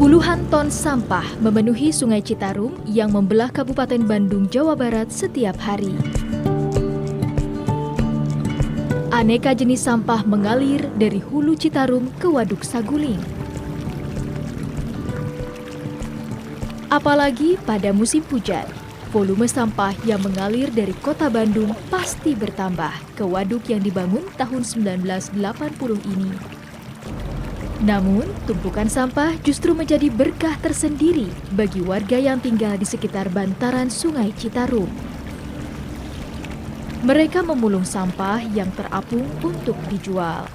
Puluhan ton sampah memenuhi Sungai Citarum yang membelah Kabupaten Bandung, Jawa Barat setiap hari. Aneka jenis sampah mengalir dari Hulu Citarum ke Waduk Saguling. Apalagi pada musim hujan, volume sampah yang mengalir dari kota Bandung pasti bertambah ke waduk yang dibangun tahun 1980 ini. Namun, tumpukan sampah justru menjadi berkah tersendiri bagi warga yang tinggal di sekitar bantaran Sungai Citarum. Mereka memulung sampah yang terapung untuk dijual.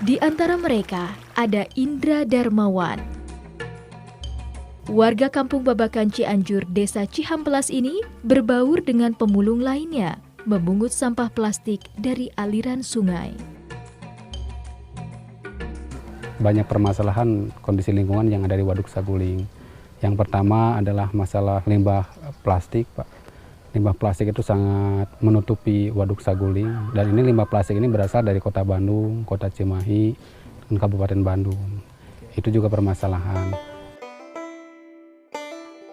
Di antara mereka ada Indra Darmawan. Warga Kampung Babakan Cianjur, Desa Cihampelas ini berbaur dengan pemulung lainnya, memungut sampah plastik dari aliran sungai. Banyak permasalahan kondisi lingkungan yang ada di Waduk Saguling. Yang pertama adalah masalah limbah plastik, Pak. Limbah plastik itu sangat menutupi Waduk Saguling, dan ini limbah plastik ini berasal dari Kota Bandung, Kota Cimahi, dan Kabupaten Bandung. Itu juga permasalahan.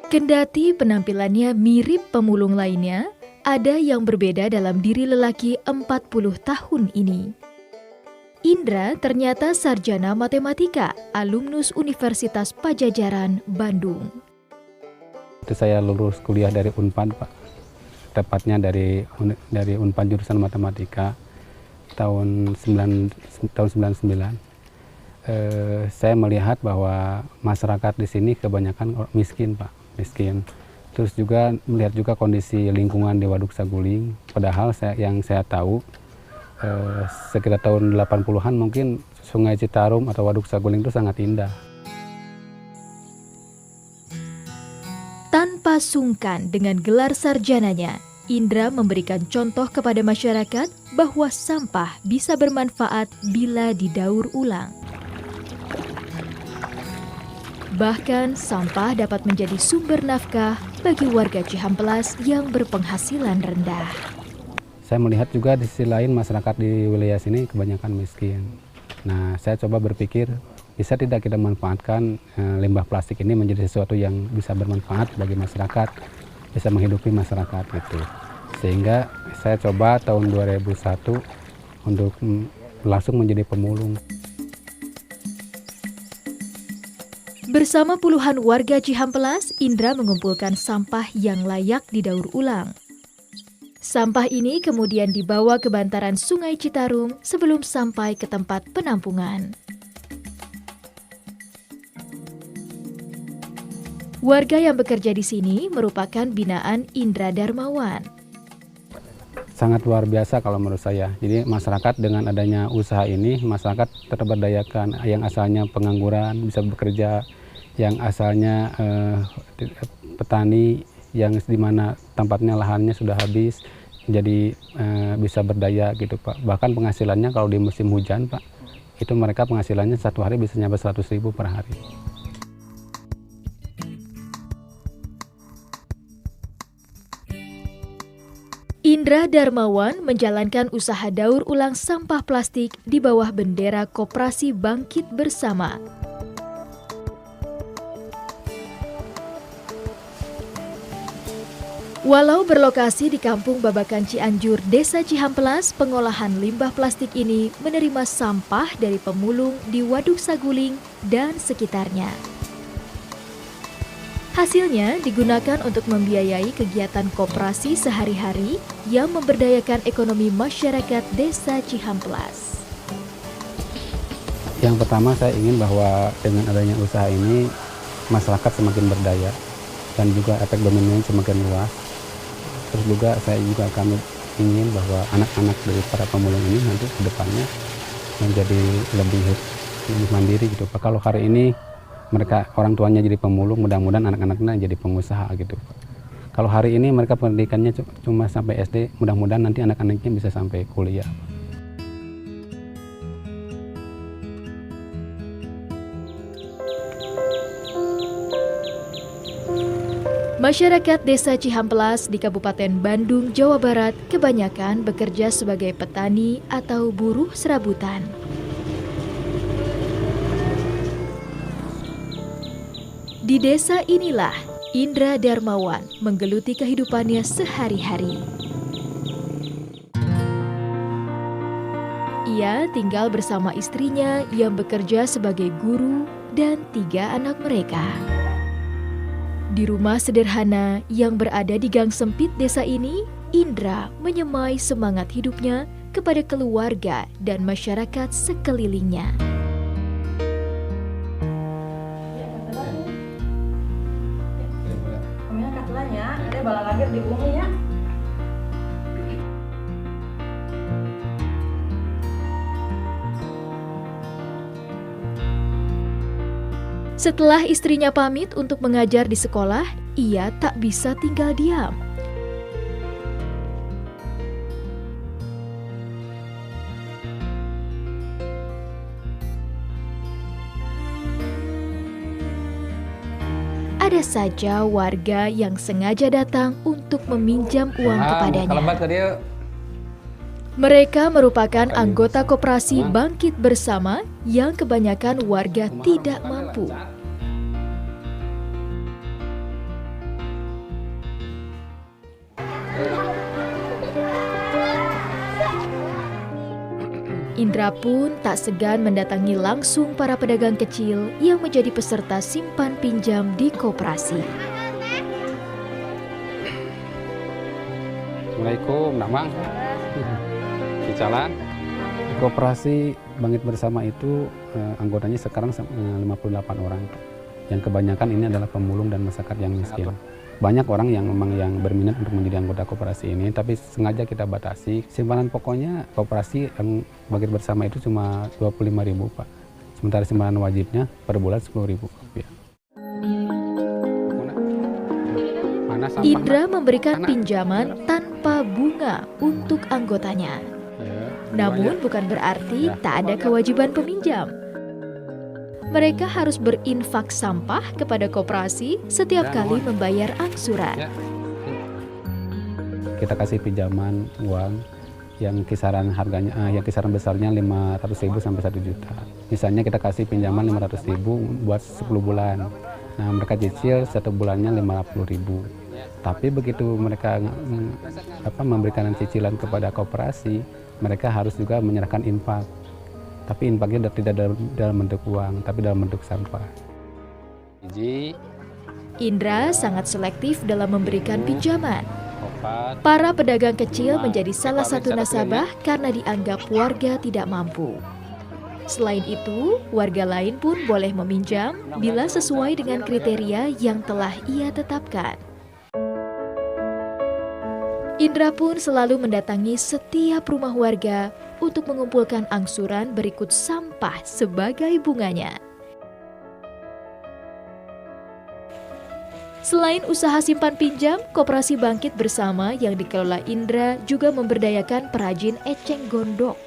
Kendati penampilannya mirip pemulung lainnya, ada yang berbeda dalam diri lelaki 40 tahun ini. Indra ternyata sarjana matematika, alumnus Universitas Padjadjaran, Bandung. Itu saya lulus kuliah dari Unpad, Pak. Tepatnya dari Unpad jurusan matematika tahun 99. Saya melihat bahwa masyarakat di sini kebanyakan miskin, Pak, miskin. Terus juga melihat juga kondisi lingkungan di Waduk Saguling. Padahal yang saya tahu sekitar tahun 80-an mungkin Sungai Citarum atau Waduk Saguling itu sangat indah. Tanpa sungkan dengan gelar sarjananya, Indra memberikan contoh kepada masyarakat bahwa sampah bisa bermanfaat bila didaur ulang. Bahkan sampah dapat menjadi sumber nafkah bagi warga Cihampelas yang berpenghasilan rendah. Saya melihat juga di sisi lain masyarakat di wilayah sini kebanyakan miskin. Nah, saya coba berpikir bisa tidak kita manfaatkan limbah plastik ini menjadi sesuatu yang bisa bermanfaat bagi masyarakat, bisa menghidupi masyarakat gitu. Sehingga saya coba tahun 2001 untuk langsung menjadi pemulung. Bersama puluhan warga Cihampelas, Indra mengumpulkan sampah yang layak didaur ulang. Sampah ini kemudian dibawa ke bantaran Sungai Citarum sebelum sampai ke tempat penampungan. Warga yang bekerja di sini merupakan binaan Indra Darmawan. Sangat luar biasa kalau menurut saya. Jadi masyarakat dengan adanya usaha ini, masyarakat terberdayakan. Yang asalnya pengangguran bisa bekerja, yang asalnya petani yang di mana tempatnya lahannya sudah habis, jadi bisa berdaya gitu, Pak. Bahkan penghasilannya kalau di musim hujan, Pak, itu mereka penghasilannya satu hari bisa nyampe 100.000 per hari. Indra Darmawan menjalankan usaha daur ulang sampah plastik di bawah bendera Koperasi Bangkit Bersama. Walau berlokasi di Kampung Babakan Cianjur, Desa Cihampelas, pengolahan limbah plastik ini menerima sampah dari pemulung di Waduk Saguling dan sekitarnya. Hasilnya digunakan untuk membiayai kegiatan koperasi sehari-hari yang memberdayakan ekonomi masyarakat Desa Cihampelas. Yang pertama saya ingin bahwa dengan adanya usaha ini masyarakat semakin berdaya dan juga efek dominonya semakin luas. Terus juga kami ingin bahwa anak-anak dari para pemulung ini nanti ke depannya menjadi lebih mandiri gitu, Pak. Kalau hari ini mereka orang tuanya jadi pemulung, mudah-mudahan anak-anaknya jadi pengusaha gitu, Pak. Kalau hari ini mereka pendidikannya cuma sampai SD, mudah-mudahan nanti anak-anaknya bisa sampai kuliah, Pak. Masyarakat Desa Cihampelas di Kabupaten Bandung, Jawa Barat kebanyakan bekerja sebagai petani atau buruh serabutan. Di desa inilah Indra Darmawan menggeluti kehidupannya sehari-hari. Ia tinggal bersama istrinya yang bekerja sebagai guru dan 3 anak mereka. Di rumah sederhana yang berada di gang sempit desa ini, Indra menyemai semangat hidupnya kepada keluarga dan masyarakat sekelilingnya. Setelah istrinya pamit untuk mengajar di sekolah, ia tak bisa tinggal diam. Ada saja warga yang sengaja datang untuk meminjam uang kepadanya. Mereka merupakan anggota koperasi Bangkit Bersama yang kebanyakan warga tidak mampu. Indra pun tak segan mendatangi langsung para pedagang kecil yang menjadi peserta simpan pinjam di koperasi. Assalamualaikum, Namang. Jalan. Koperasi Bangkit Bersama itu anggotanya sekarang 58 orang. Yang kebanyakan ini adalah pemulung dan masyarakat yang miskin. Banyak orang yang memang yang berminat untuk menjadi anggota koperasi ini, tapi sengaja kita batasi. Simpanan pokoknya koperasi yang Bangkit Bersama itu cuma 25.000, Pak. Sementara simpanan wajibnya per bulan 10.000 rupiah. Indra memberikan pinjaman tanpa bunga untuk anggotanya. Namun bukan berarti tak ada kewajiban peminjam. Mereka harus berinfak sampah kepada koperasi setiap kali membayar angsuran. Kita kasih pinjaman uang yang kisaran harganya, yang kisaran besarnya 500.000 sampai 1 juta. Misalnya kita kasih pinjaman 500.000 buat 10 bulan. Nah, mereka cicil 1 bulannya 50.000. Tapi begitu mereka memberikan cicilan kepada koperasi, mereka harus juga menyerahkan infak. Tapi infaknya tidak dalam bentuk uang, tapi dalam bentuk sampah. Indra sangat selektif dalam memberikan pinjaman. Para pedagang kecil menjadi salah satu nasabah karena dianggap warga tidak mampu. Selain itu, warga lain pun boleh meminjam bila sesuai dengan kriteria yang telah ia tetapkan. Indra pun selalu mendatangi setiap rumah warga untuk mengumpulkan angsuran berikut sampah sebagai bunganya. Selain usaha simpan pinjam, Koperasi Bangkit Bersama yang dikelola Indra juga memberdayakan perajin eceng gondok.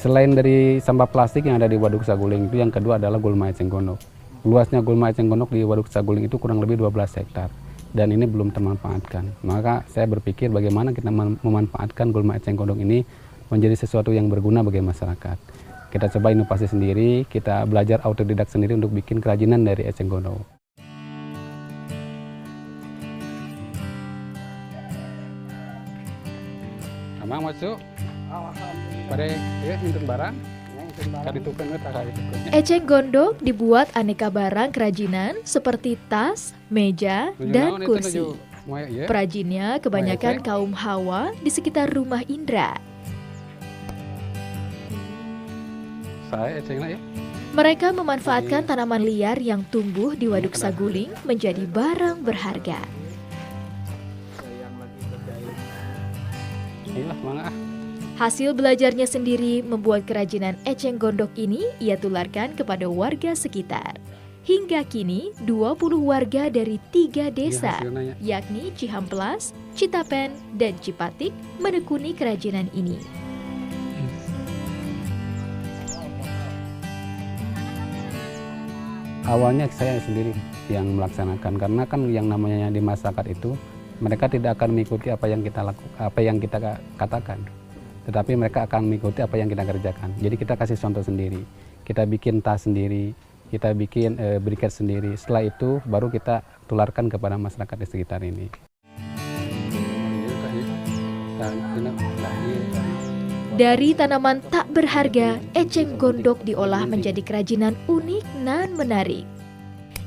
Selain dari sampah plastik yang ada di Waduk Saguling, itu yang kedua adalah gulma eceng gondok. Luasnya gulma eceng gondok di Waduk Saguling itu kurang lebih 12 hektar. Dan ini belum termanfaatkan. Maka saya berpikir bagaimana kita memanfaatkan gulma eceng gondok ini menjadi sesuatu yang berguna bagi masyarakat. Kita coba inovasi sendiri, kita belajar autodidak sendiri untuk bikin kerajinan dari eceng gondok. Amang masuk. Pada ya nyimpen barang. Eceng gondok dibuat aneka barang kerajinan seperti tas, meja, dan kursi. Perajinnya kebanyakan kaum Hawa di sekitar rumah Indra. Mereka memanfaatkan tanaman liar yang tumbuh di Waduk Saguling menjadi barang berharga. Hasil belajarnya sendiri membuat kerajinan eceng gondok ini ia tularkan kepada warga sekitar. Hingga kini 20 warga dari 3 desa, yakni Cihamplas, Citapen, dan Cipatik menekuni kerajinan ini. Awalnya saya sendiri yang melaksanakan, karena kan yang namanya di masyarakat itu mereka tidak akan mengikuti apa yang kita katakan. Tetapi mereka akan mengikuti apa yang kita kerjakan. Jadi kita kasih contoh sendiri. kita bikin tas sendiri, kita bikin briket sendiri. Setelah itu baru kita tularkan kepada masyarakat di sekitar ini. Dari tanaman tak berharga, eceng gondok diolah menjadi kerajinan unik dan menarik.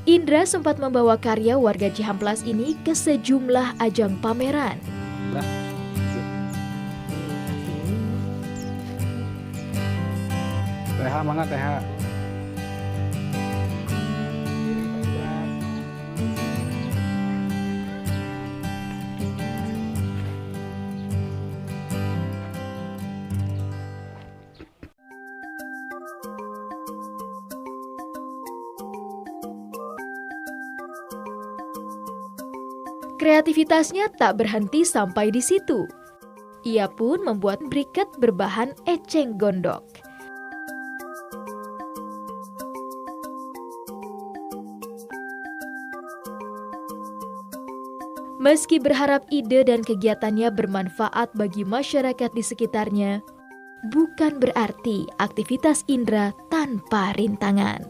Indra sempat membawa karya warga Cihamplas ini ke sejumlah ajang pameran. TH banget TH. Kreativitasnya tak berhenti sampai di situ. Ia pun membuat briket berbahan eceng gondok. Meski berharap ide dan kegiatannya bermanfaat bagi masyarakat di sekitarnya, bukan berarti aktivitas Indra tanpa rintangan.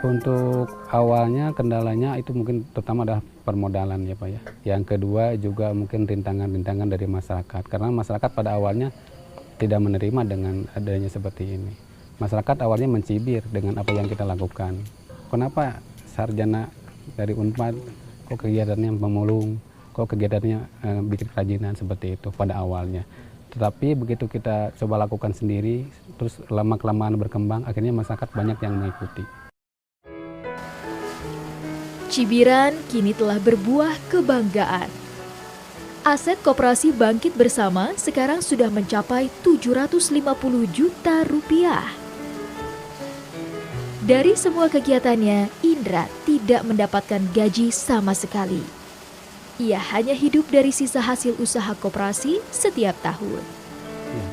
Untuk awalnya kendalanya itu mungkin terutama adalah permodalan ya Pak ya. Yang kedua juga mungkin rintangan-rintangan dari masyarakat, karena masyarakat pada awalnya tidak menerima dengan adanya seperti ini. Masyarakat awalnya mencibir dengan apa yang kita lakukan. Kenapa sarjana dari Unpad kok kegiatannya pemulung, kok kegiatannya bikin kerajinan seperti itu pada awalnya. Tetapi begitu kita coba lakukan sendiri, terus lama-kelamaan berkembang, akhirnya masyarakat banyak yang mengikuti. Cibiran kini telah berbuah kebanggaan. Aset Koperasi Bangkit Bersama sekarang sudah mencapai 750 juta rupiah. Dari semua kegiatannya, Indra tidak mendapatkan gaji sama sekali. Ia hanya hidup dari sisa hasil usaha koperasi setiap tahun. Ya,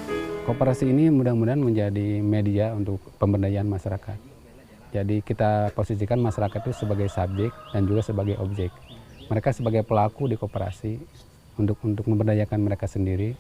koperasi ini mudah-mudahan menjadi media untuk pemberdayaan masyarakat. Jadi kita posisikan masyarakat itu sebagai subjek dan juga sebagai objek. Mereka sebagai pelaku di koperasi untuk memberdayakan mereka sendiri.